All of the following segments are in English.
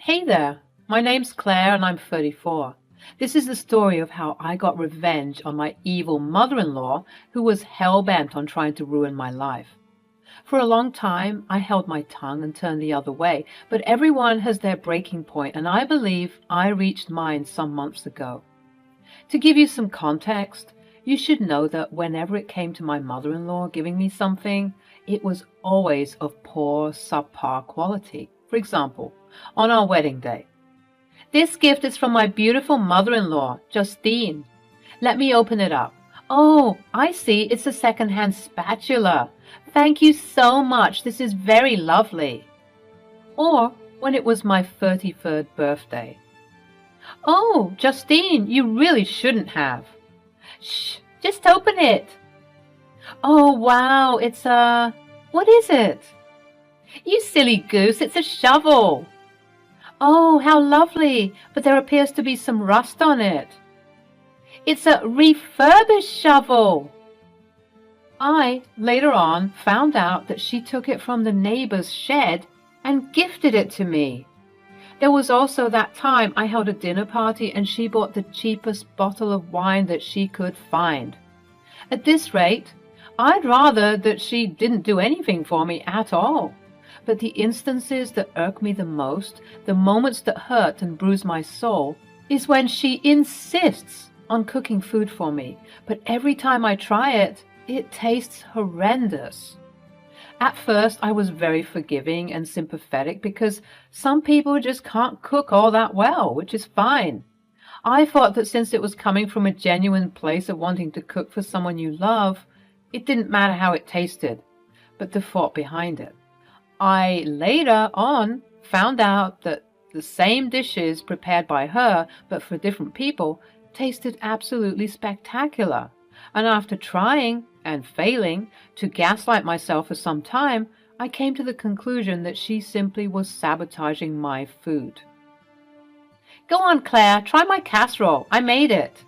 Hey there, my name's Claire and I'm 34. This is the story of how I got revenge on my evil mother-in-law who was hell-bent on trying to ruin my life. For a long time, I held my tongue and turned the other way, but everyone has their breaking point, and I believe I reached mine some months ago. To give you some context, you should know that whenever it came to my mother-in-law giving me something, it was always of poor, subpar quality. For example, on our wedding day, "This gift is from my beautiful mother-in-law, Justine. Let me open it up. Oh, I see, it's a second-hand spatula. Thank you so much, this is very lovely." Or when it was my 33rd birthday, "Oh, Justine, you really shouldn't have." "Shh, just open it." "Oh, wow, what is it?" "You silly goose, it's a shovel." "Oh, how lovely, but there appears to be some rust on it." "It's a refurbished shovel." I, later on, found out that she took it from the neighbor's shed and gifted it to me. There was also that time I held a dinner party and she bought the cheapest bottle of wine that she could find. At this rate, I'd rather that she didn't do anything for me at all. But the instances that irk me the most, the moments that hurt and bruise my soul, is when she insists on cooking food for me, but every time I try it, it tastes horrendous. At first, I was very forgiving and sympathetic because some people just can't cook all that well, which is fine. I thought that since it was coming from a genuine place of wanting to cook for someone you love, it didn't matter how it tasted, but the thought behind it. I later on found out that the same dishes prepared by her, but for different people, tasted absolutely spectacular. And after trying and failing to gaslight myself for some time, I came to the conclusion that she simply was sabotaging my food. "Go on, Claire, try my casserole. I made it."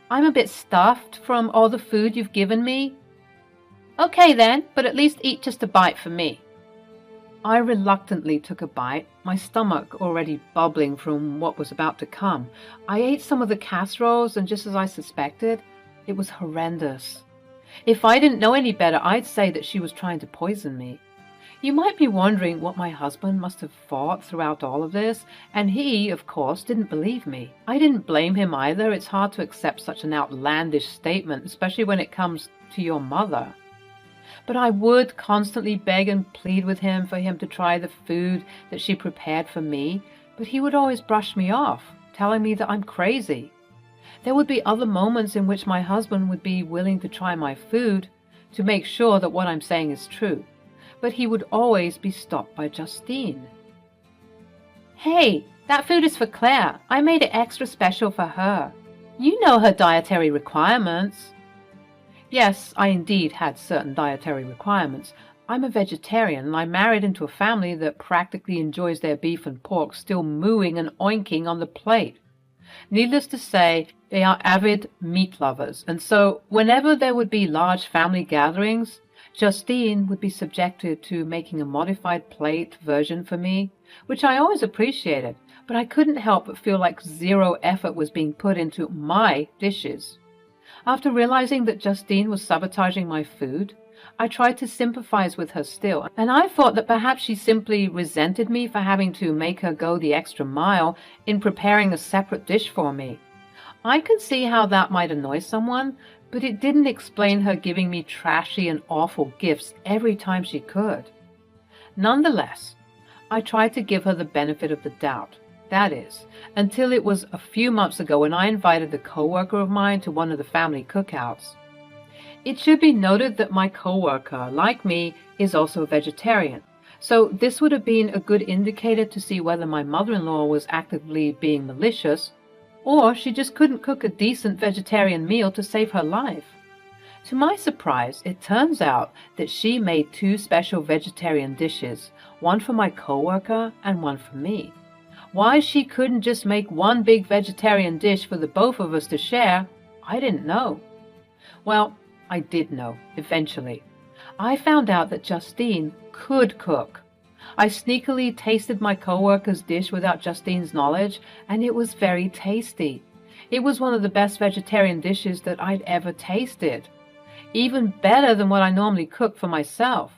"I'm a bit stuffed from all the food you've given me." "Okay then, but at least eat just a bite for me." I reluctantly took a bite, my stomach already bubbling from what was about to come. I ate some of the casseroles, and just as I suspected, it was horrendous. If I didn't know any better, I'd say that she was trying to poison me. You might be wondering what my husband must have thought throughout all of this, and he, of course, didn't believe me. I didn't blame him either. It's hard to accept such an outlandish statement, especially when it comes to your mother. But I would constantly beg and plead with him for him to try the food that she prepared for me, but he would always brush me off, telling me that I'm crazy. There would be other moments in which my husband would be willing to try my food to make sure that what I'm saying is true, but he would always be stopped by Justine. "Hey, that food is for Claire. I made it extra special for her. You know her dietary requirements." Yes, I indeed had certain dietary requirements. I'm a vegetarian, and I married into a family that practically enjoys their beef and pork still mooing and oinking on the plate. Needless to say, they are avid meat lovers, and so whenever there would be large family gatherings, Justine would be subjected to making a modified plate version for me, which I always appreciated, but I couldn't help but feel like zero effort was being put into my dishes. After realizing that Justine was sabotaging my food, I tried to sympathize with her still, and I thought that perhaps she simply resented me for having to make her go the extra mile in preparing a separate dish for me. I could see how that might annoy someone, but it didn't explain her giving me trashy and awful gifts every time she could. Nonetheless, I tried to give her the benefit of the doubt. That is, until it was a few months ago when I invited a coworker of mine to one of the family cookouts. It should be noted that my coworker, like me, is also a vegetarian, so this would have been a good indicator to see whether my mother-in-law was actively being malicious, or she just couldn't cook a decent vegetarian meal to save her life. To my surprise, it turns out that she made two special vegetarian dishes, one for my coworker and one for me. Why she couldn't just make one big vegetarian dish for the both of us to share, I didn't know. Well, I did know, eventually. I found out that Justine could cook. I sneakily tasted my coworker's dish without Justine's knowledge, and it was very tasty. It was one of the best vegetarian dishes that I'd ever tasted, even better than what I normally cook for myself.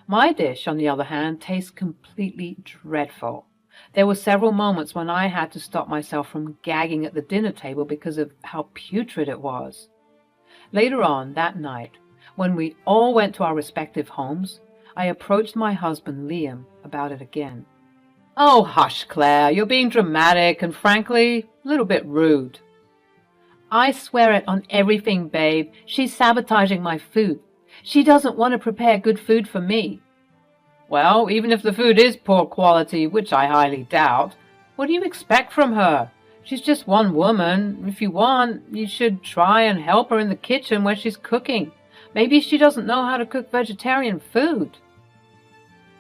My dish, on the other hand, tastes completely dreadful. There were several moments when I had to stop myself from gagging at the dinner table because of how putrid it was. Later on that night, when we all went to our respective homes, I approached my husband, Liam, about it again. "Oh, hush, Claire, you're being dramatic and frankly, a little bit rude." "I swear it on everything, babe. She's sabotaging my food. She doesn't want to prepare good food for me." "Well, even if the food is poor quality, which I highly doubt, what do you expect from her? She's just one woman. If you want, you should try and help her in the kitchen when she's cooking. Maybe she doesn't know how to cook vegetarian food."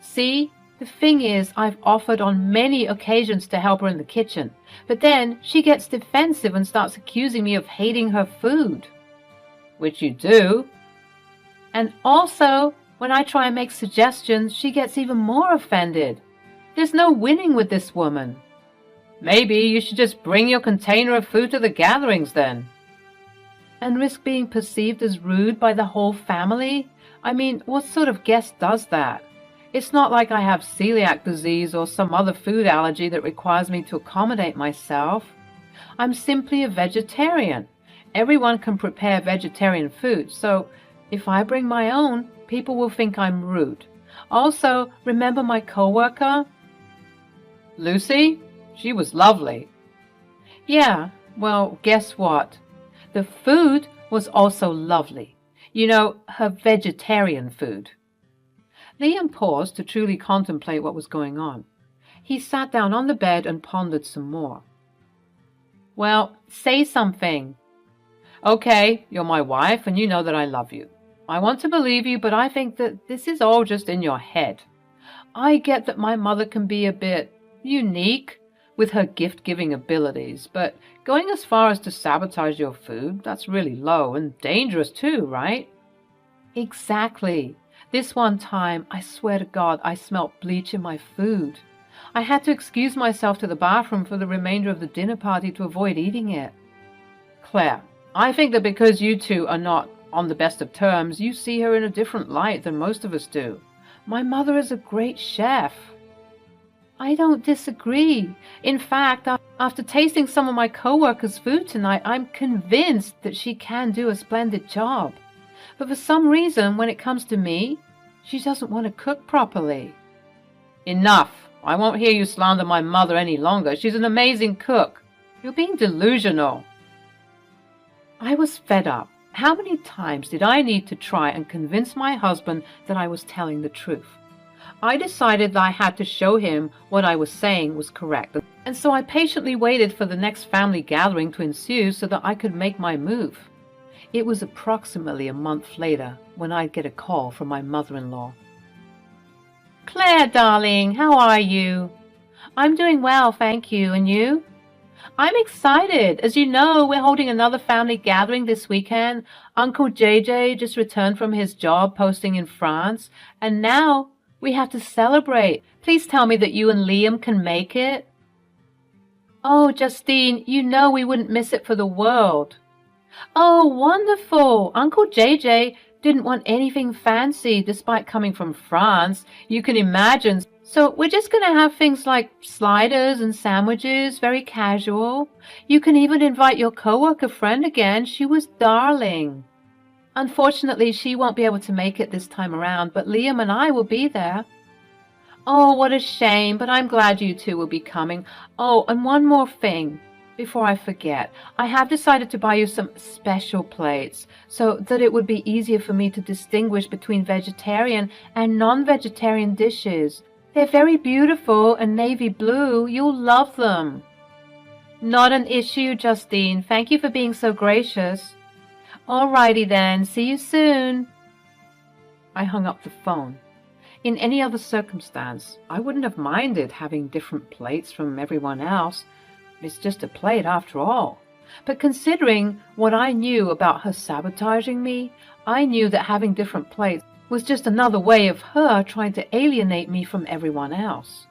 "See, the thing is, I've offered on many occasions to help her in the kitchen, but then she gets defensive and starts accusing me of hating her food." "Which you do." "And also, when I try and make suggestions, she gets even more offended. There's no winning with this woman." "Maybe you should just bring your container of food to the gatherings then." "And risk being perceived as rude by the whole family? I mean, what sort of guest does that? It's not like I have celiac disease or some other food allergy that requires me to accommodate myself. I'm simply a vegetarian. Everyone can prepare vegetarian food, so if I bring my own, people will think I'm rude. Also, remember my coworker?" "Lucy? She was lovely." "Yeah, well, guess what? The food was also lovely. You know, her vegetarian food." Liam paused to truly contemplate what was going on. He sat down on the bed and pondered some more. "Well, say something." "Okay, you're my wife and you know that I love you. I want to believe you, but I think that this is all just in your head. I get that my mother can be a bit unique with her gift-giving abilities, but going as far as to sabotage your food, that's really low and dangerous too, right?" "Exactly. This one time, I swear to God, I smelt bleach in my food. I had to excuse myself to the bathroom for the remainder of the dinner party to avoid eating it." "Claire, I think that because you two are not on the best of terms, you see her in a different light than most of us do. My mother is a great chef." "I don't disagree. In fact, after tasting some of my coworkers' food tonight, I'm convinced that she can do a splendid job. But for some reason, when it comes to me, she doesn't want to cook properly." "Enough. I won't hear you slander my mother any longer. She's an amazing cook. You're being delusional." I was fed up. How many times did I need to try and convince my husband that I was telling the truth? I decided that I had to show him what I was saying was correct, and so I patiently waited for the next family gathering to ensue so that I could make my move. It was approximately a month later when I'd get a call from my mother-in-law. "Claire, darling, how are you?" "I'm doing well, thank you. And you?" "I'm excited. As you know, we're holding another family gathering this weekend. Uncle JJ just returned from his job posting in France, and now we have to celebrate. Please tell me that you and Liam can make it." "Oh, Justine, you know we wouldn't miss it for the world." "Oh, wonderful. Uncle JJ didn't want anything fancy despite coming from France. You can imagine. So we're just going to have things like sliders and sandwiches, very casual. You can even invite your coworker friend again. She was darling. Unfortunately, she won't be able to make it this time around, but Liam and I will be there." "Oh, what a shame, but I'm glad you two will be coming. Oh, and one more thing. Before I forget, I have decided to buy you some special plates so that it would be easier for me to distinguish between vegetarian and non-vegetarian dishes. They're very beautiful and navy blue. You'll love them." "Not an issue, Justine. Thank you for being so gracious." "All righty then. See you soon." I hung up the phone. In any other circumstance, I wouldn't have minded having different plates from everyone else. It's just a plate after all. But considering what I knew about her sabotaging me, I knew that having different plates was just another way of her trying to alienate me from everyone else.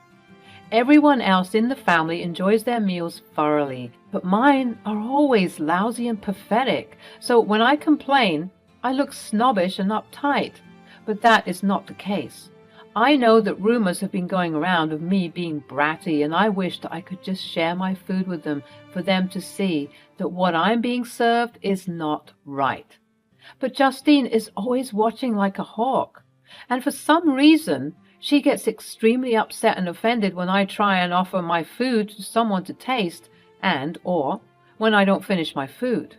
Everyone else in the family enjoys their meals thoroughly, but mine are always lousy and pathetic, so when I complain, I look snobbish and uptight. But that is not the case. I know that rumors have been going around of me being bratty, and I wish that I could just share my food with them for them to see that what I'm being served is not right. But Justine is always watching like a hawk, and for some reason, she gets extremely upset and offended when I try and offer my food to someone to taste or when I don't finish my food.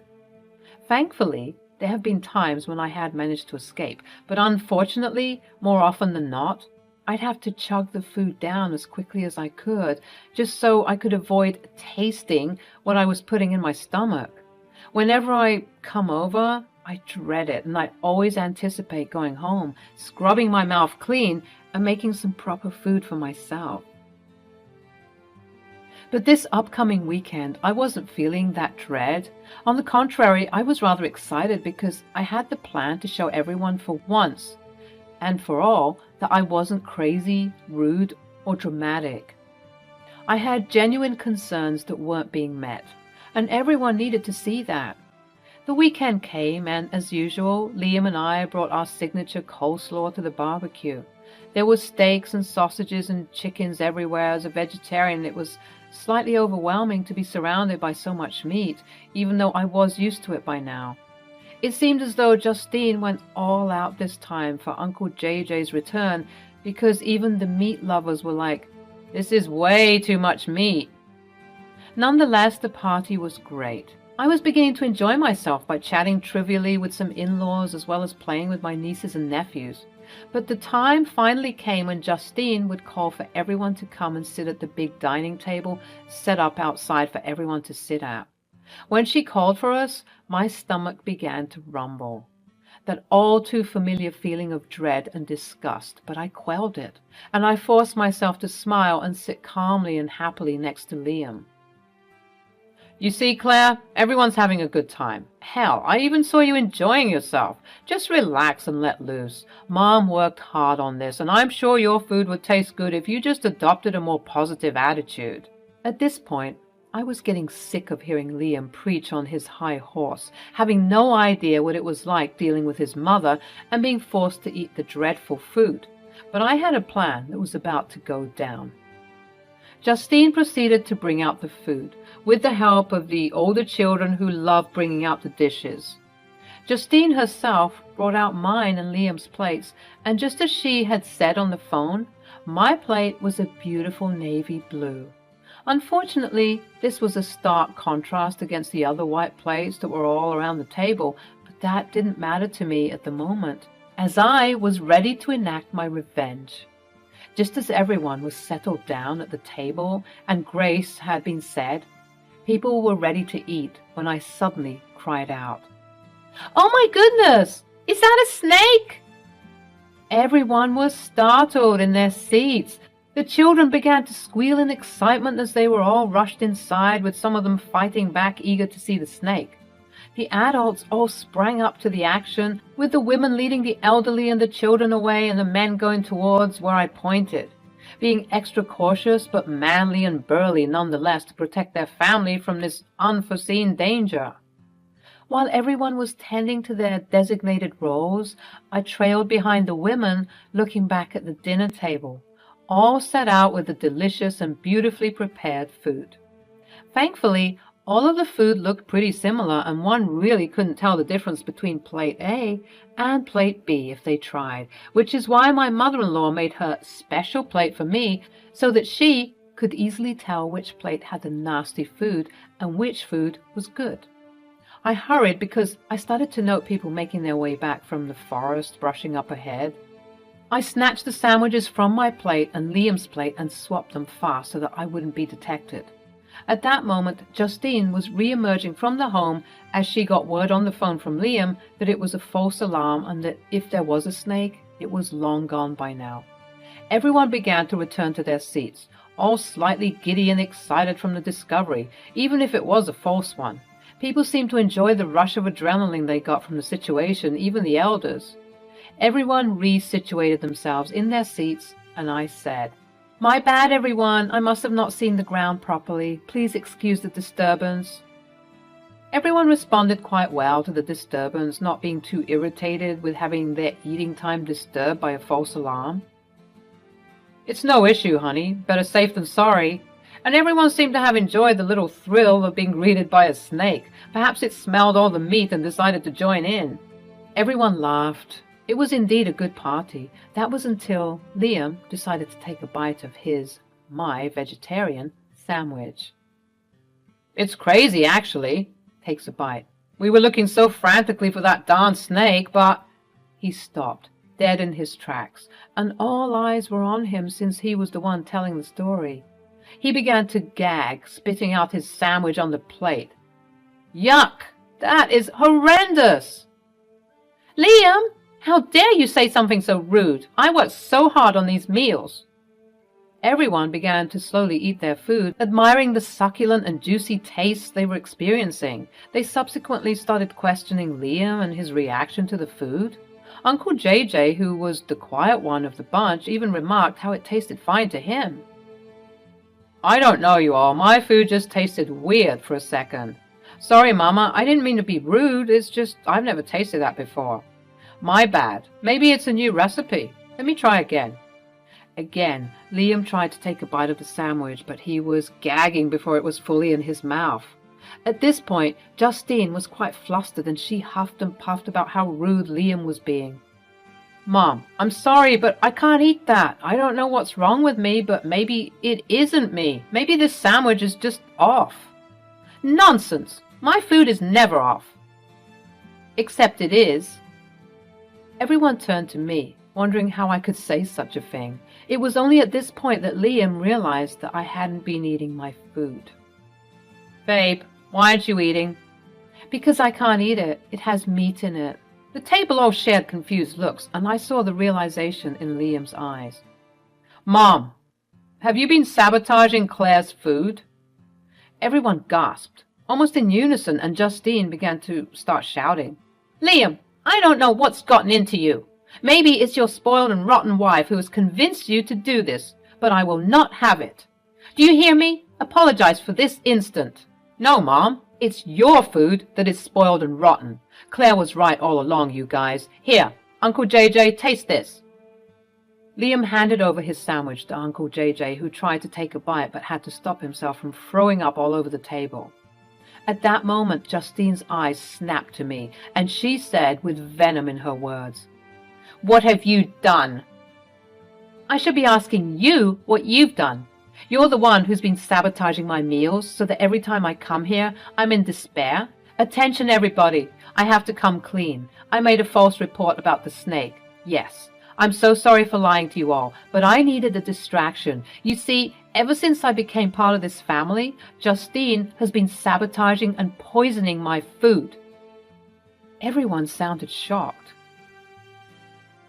Thankfully, there have been times when I had managed to escape, but unfortunately, more often than not, I'd have to chug the food down as quickly as I could, just so I could avoid tasting what I was putting in my stomach. Whenever I come over, I dread it, and I always anticipate going home, scrubbing my mouth clean, and making some proper food for myself. But this upcoming weekend, I wasn't feeling that dread. On the contrary, I was rather excited because I had the plan to show everyone for once and for all that I wasn't crazy, rude, or dramatic. I had genuine concerns that weren't being met, and everyone needed to see that. The weekend came, and as usual, Liam and I brought our signature coleslaw to the barbecue. There were steaks and sausages and chickens everywhere. As a vegetarian, it was slightly overwhelming to be surrounded by so much meat, even though I was used to it by now. It seemed as though Justine went all out this time for Uncle JJ's return, because even the meat lovers were like, "This is way too much meat." Nonetheless, the party was great. I was beginning to enjoy myself by chatting trivially with some in-laws as well as playing with my nieces and nephews. But the time finally came when Justine would call for everyone to come and sit at the big dining table set up outside for everyone to sit at. When she called for us, my stomach began to rumble. That all too familiar feeling of dread and disgust, but I quelled it, and I forced myself to smile and sit calmly and happily next to Liam. "You see, Claire, everyone's having a good time. Hell, I even saw you enjoying yourself. Just relax and let loose. Mom worked hard on this, and I'm sure your food would taste good if you just adopted a more positive attitude." At this point, I was getting sick of hearing Liam preach on his high horse, having no idea what it was like dealing with his mother and being forced to eat the dreadful food. But I had a plan that was about to go down. Justine proceeded to bring out the food, with the help of the older children who loved bringing out the dishes. Justine herself brought out mine and Liam's plates, and just as she had said on the phone, my plate was a beautiful navy blue. Unfortunately, this was a stark contrast against the other white plates that were all around the table, but that didn't matter to me at the moment, as I was ready to enact my revenge. Just as everyone was settled down at the table and grace had been said, people were ready to eat when I suddenly cried out, "Oh my goodness! Is that a snake?" Everyone was startled in their seats. The children began to squeal in excitement as they were all rushed inside, with some of them fighting back, eager to see the snake. The adults all sprang up to the action, with the women leading the elderly and the children away and the men going towards where I pointed, being extra cautious but manly and burly nonetheless to protect their family from this unforeseen danger. While everyone was tending to their designated roles, I trailed behind the women, looking back at the dinner table, all set out with the delicious and beautifully prepared food. Thankfully, all of the food looked pretty similar, and one really couldn't tell the difference between plate A and plate B if they tried, which is why my mother-in-law made her special plate for me so that she could easily tell which plate had the nasty food and which food was good. I hurried because I started to note people making their way back from the forest, brushing up ahead. I snatched the sandwiches from my plate and Liam's plate and swapped them fast so that I wouldn't be detected. At that moment, Justine was re-emerging from the home as she got word on the phone from Liam that it was a false alarm and that if there was a snake, it was long gone by now. Everyone began to return to their seats, all slightly giddy and excited from the discovery, even if it was a false one. People seemed to enjoy the rush of adrenaline they got from the situation, even the elders. Everyone resituated themselves in their seats, and I said, "My bad, everyone. I must have not seen the ground properly. Please excuse the disturbance." Everyone responded quite well to the disturbance, not being too irritated with having their eating time disturbed by a false alarm. "It's no issue, honey. Better safe than sorry." And everyone seemed to have enjoyed the little thrill of being greeted by a snake. Perhaps it smelled all the meat and decided to join in. Everyone laughed. It was indeed a good party. That was until Liam decided to take a bite of my vegetarian sandwich. "It's crazy, actually," takes a bite. "We were looking so frantically for that darn snake, but—" He stopped, dead in his tracks, and all eyes were on him since he was the one telling the story. He began to gag, spitting out his sandwich on the plate. "Yuck! That is horrendous!" "Liam, how dare you say something so rude? I worked so hard on these meals." Everyone began to slowly eat their food, admiring the succulent and juicy tastes they were experiencing. They subsequently started questioning Liam and his reaction to the food. Uncle JJ, who was the quiet one of the bunch, even remarked how it tasted fine to him. "I don't know, you all. My food just tasted weird for a second. Sorry, Mama, I didn't mean to be rude. It's just I've never tasted that before. My bad. Maybe it's a new recipe. Let me try again." Again, Liam tried to take a bite of the sandwich, but he was gagging before it was fully in his mouth. At this point, Justine was quite flustered, and she huffed and puffed about how rude Liam was being. "Mom, I'm sorry, but I can't eat that. I don't know what's wrong with me, but maybe it isn't me. Maybe this sandwich is just off." "Nonsense! My food is never off." "Except it is." Everyone turned to me, wondering how I could say such a thing. It was only at this point that Liam realized that I hadn't been eating my food. "Babe, why aren't you eating?" "Because I can't eat it. It has meat in it." The table all shared confused looks, and I saw the realization in Liam's eyes. "Mom, have you been sabotaging Claire's food?" Everyone gasped, almost in unison, and Justine began to start shouting. "Liam, I don't know what's gotten into you. Maybe it's your spoiled and rotten wife who has convinced you to do this, but I will not have it. Do you hear me? Apologize for this instant." "No, Mom, it's your food that is spoiled and rotten. Claire was right all along, you guys. Here, Uncle JJ, taste this." Liam handed over his sandwich to Uncle JJ, who tried to take a bite but had to stop himself from throwing up all over the table. At that moment, Justine's eyes snapped to me, and she said with venom in her words, "What have you done?" "I should be asking you what you've done. You're the one who's been sabotaging my meals so that every time I come here, I'm in despair. Attention, everybody. I have to come clean. I made a false report about the snake. Yes, I'm so sorry for lying to you all, but I needed a distraction. You see, ever since I became part of this family, Justine has been sabotaging and poisoning my food." Everyone sounded shocked.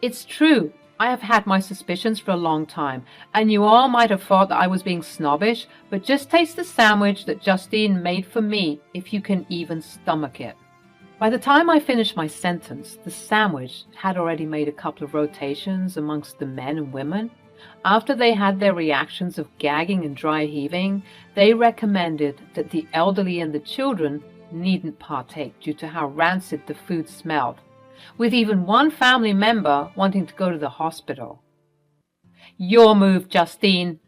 "It's true. I have had my suspicions for a long time, and you all might have thought that I was being snobbish, but just taste the sandwich that Justine made for me if you can even stomach it." By the time I finished my sentence, the sandwich had already made a couple of rotations amongst the men and women. After they had their reactions of gagging and dry heaving, they recommended that the elderly and the children needn't partake due to how rancid the food smelled, with even one family member wanting to go to the hospital. "Your move, Justine."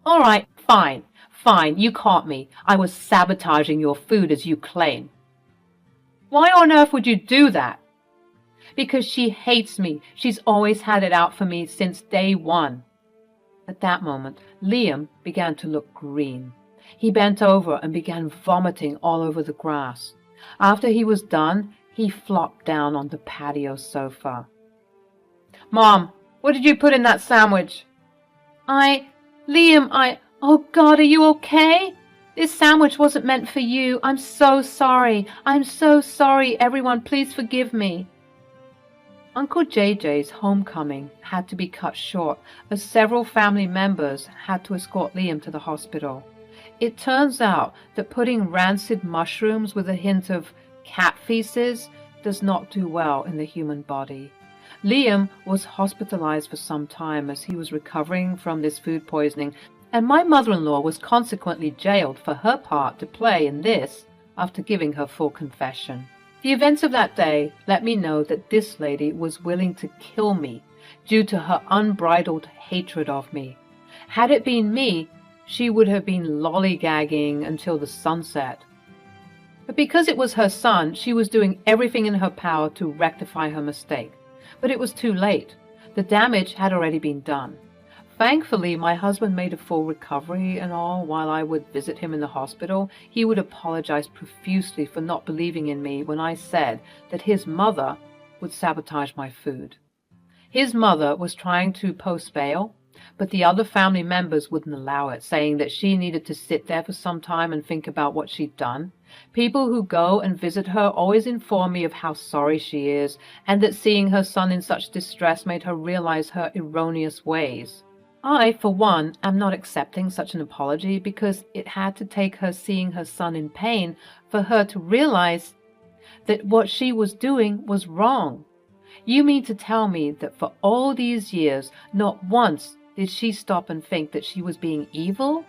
"All right, fine, you caught me. I was sabotaging your food as you claim." "Why on earth would you do that?" "Because she hates me. She's always had it out for me since day one." At that moment, Liam began to look green. He bent over and began vomiting all over the grass. After he was done, he flopped down on the patio sofa. "Mom, what did you put in that sandwich?" Liam, oh God, are you okay? This sandwich wasn't meant for you. I'm so sorry. I'm so sorry. Everyone, please forgive me." Uncle JJ's homecoming had to be cut short as several family members had to escort Liam to the hospital. It turns out that putting rancid mushrooms with a hint of cat feces does not do well in the human body. Liam was hospitalized for some time as he was recovering from this food poisoning, and my mother-in-law was consequently jailed for her part to play in this after giving her full confession. The events of that day let me know that this lady was willing to kill me due to her unbridled hatred of me. Had it been me, she would have been lollygagging until the sunset. But because it was her son, she was doing everything in her power to rectify her mistake. But it was too late. The damage had already been done. Thankfully, my husband made a full recovery and all. While I would visit him in the hospital, he would apologize profusely for not believing in me when I said that his mother would sabotage my food. His mother was trying to post bail, but the other family members wouldn't allow it, saying that she needed to sit there for some time and think about what she'd done. People who go and visit her always inform me of how sorry she is, and that seeing her son in such distress made her realize her erroneous ways. I, for one, am not accepting such an apology because it had to take her seeing her son in pain for her to realize that what she was doing was wrong. You mean to tell me that for all these years, not once did she stop and think that she was being evil?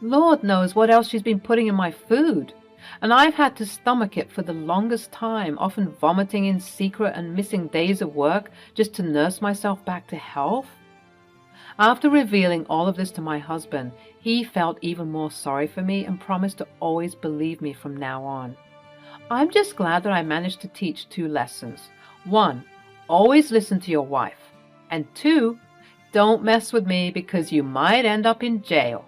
Lord knows what else she's been putting in my food. And I've had to stomach it for the longest time, often vomiting in secret and missing days of work just to nurse myself back to health. After revealing all of this to my husband, he felt even more sorry for me and promised to always believe me from now on. I'm just glad that I managed to teach 2 lessons. 1, always listen to your wife. And 2, don't mess with me because you might end up in jail.